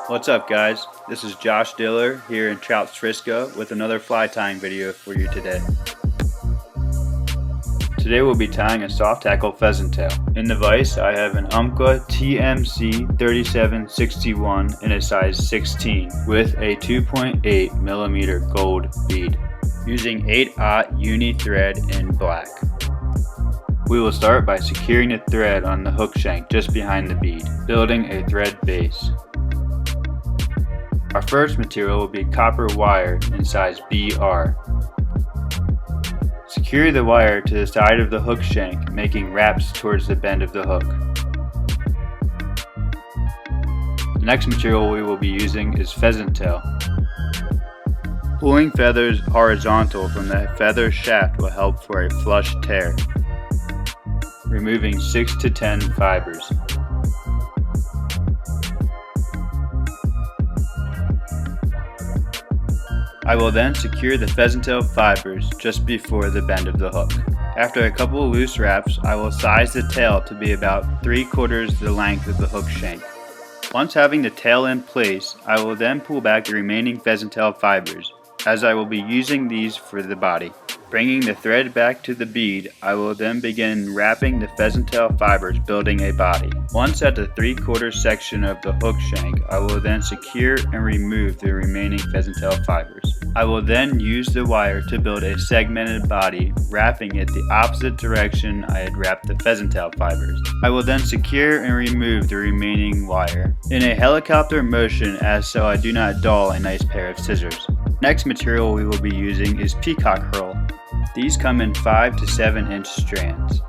What's up guys, this is Josh Diller here in Trouts Frisco with another fly tying video for you today. Today we'll be tying a soft hackle pheasant tail. In the vise I have an Umpqua TMC 3761 in a size 16 with a 2.8mm gold bead using 8/0 uni thread in black. We will start by securing the thread on the hook shank just behind the bead, building a thread base. Our first material will be copper wire in size BR. Secure the wire to the side of the hook shank, making wraps towards the bend of the hook. The next material we will be using is pheasant tail. Pulling feathers horizontal from the feather shaft will help for a flush tear, removing 6 to 10 fibers. I will then secure the pheasant tail fibers just before the bend of the hook. After a couple of loose wraps, I will size the tail to be about 3/4 the length of the hook shank. Once having the tail in place, I will then pull back the remaining pheasant tail fibers, as I will be using these for the body. Bringing the thread back to the bead, I will then begin wrapping the pheasant tail fibers, building a body. Once at the 3/4 section of the hook shank, I will then secure and remove the remaining pheasant tail fibers. I will then use the wire to build a segmented body, wrapping it the opposite direction I had wrapped the pheasant tail fibers. I will then secure and remove the remaining wire in a helicopter motion, as so I do not dull a nice pair of scissors. Next material we will be using is Peacock Herl. These come in 5 to 7 inch strands.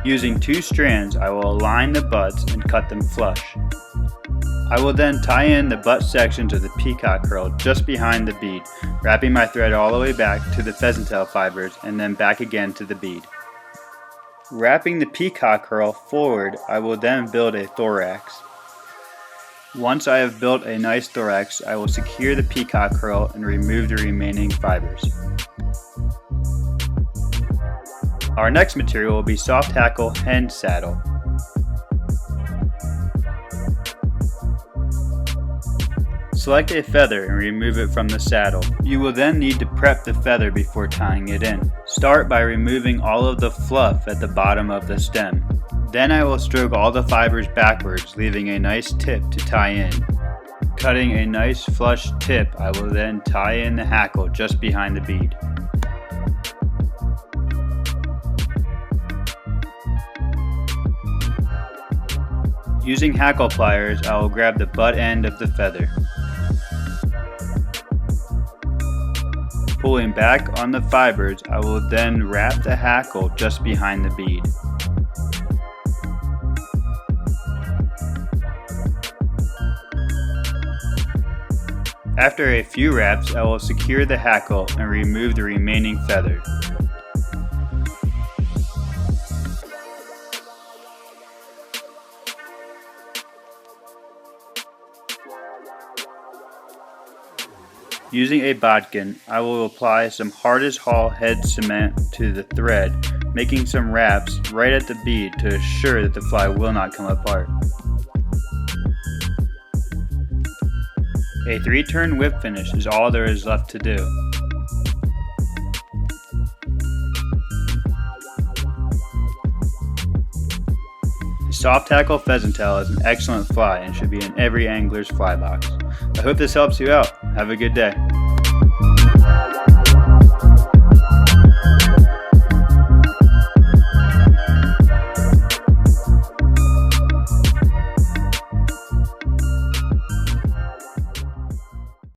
Using 2 strands, I will align the butts and cut them flush. I will then tie in the butt sections of the Peacock Herl just behind the bead, wrapping my thread all the way back to the pheasant tail fibers and then back again to the bead. Wrapping the Peacock Herl forward, I will then build a thorax. Once I have built a nice thorax, I will secure the Peacock Herl and remove the remaining fibers. Our next material will be soft hackle hen saddle. Select a feather and remove it from the saddle. You will then need to prep the feather before tying it in. Start by removing all of the fluff at the bottom of the stem. Then I will stroke all the fibers backwards, leaving a nice tip to tie in. Cutting a nice flush tip, I will then tie in the hackle just behind the bead. Using hackle pliers, I will grab the butt end of the feather. Pulling back on the fibers, I will then wrap the hackle just behind the bead. After a few wraps, I will secure the hackle and remove the remaining feather. Using a bodkin, I will apply some hard as hall head cement to the thread, making some wraps right at the bead to assure that the fly will not come apart. A 3-turn whip finish is all there is left to do. The soft hackle pheasant tail is an excellent fly and should be in every angler's fly box. I hope this helps you out. Have a good day.